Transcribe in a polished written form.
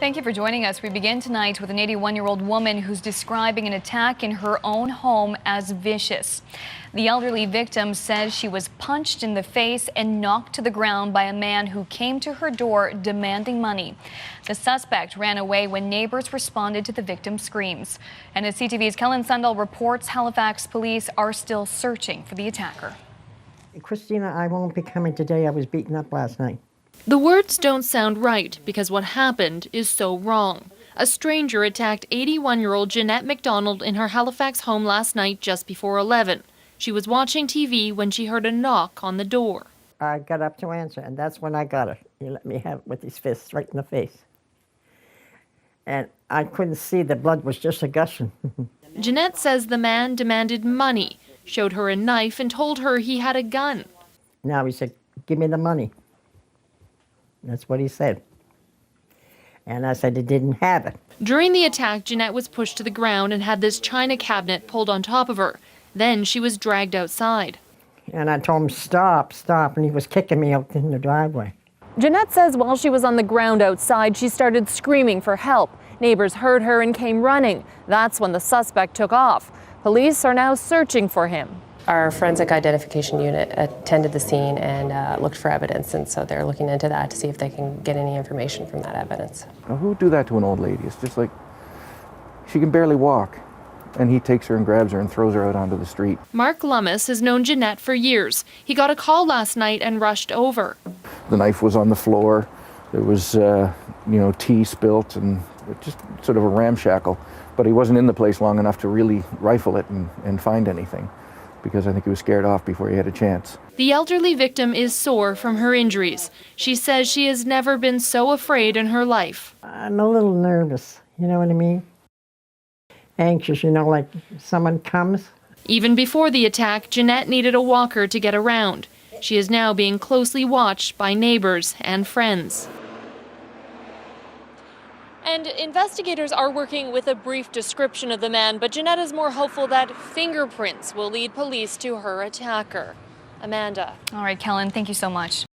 Thank you for joining us. We begin tonight with an 81-year-old woman who's describing an attack in her own home as vicious. The elderly victim says she was punched in the face and knocked to the ground by a man who came to her door demanding money. The suspect ran away when neighbors responded to the victim's screams. And as CTV's Kelland Sundahl reports, Halifax police are still searching for the attacker. Christina, I won't be coming today. I was beaten up last night. The words don't sound right because what happened is so wrong. A stranger attacked 81-year-old Jeanette McDonald in her Halifax home last night just before 11. She was watching TV when she heard a knock on the door. I got up to answer, and that's when I got her. He let me have it with his fists right in the face. And I couldn't see, the blood was just a gushing. Jeanette says the man demanded money, showed her a knife, and told her he had a gun. Now he said, "Give me the money." That's what he said. And I said he didn't have it. During the attack, Jeanette was pushed to the ground and had this china cabinet pulled on top of her. Then she was dragged outside. And I told him, "Stop, stop," and he was kicking me out in the driveway. Jeanette says while she was on the ground outside, she started screaming for help. Neighbors heard her and came running. That's when the suspect took off. Police are now searching for him. Our forensic identification unit attended the scene and looked for evidence, and so they're looking into that to see if they can get any information from that evidence. Who would do that to an old lady? It's just like, she can barely walk, and he takes her and grabs her and throws her out onto the street. Mark Lummis has known Jeanette for years. He got a call last night and rushed over. The knife was on the floor. There was, tea spilt and just sort of a ramshackle. But he wasn't in the place long enough to really rifle it and find anything, because I think he was scared off before he had a chance. The elderly victim is sore from her injuries. She says she has never been so afraid in her life. I'm a little nervous, you know what I mean? Anxious, like someone comes. Even before the attack, Jeanette needed a walker to get around. She is now being closely watched by neighbors and friends. And investigators are working with a brief description of the man, but Jeanette is more hopeful that fingerprints will lead police to her attacker. Amanda. All right, Kelland, thank you so much.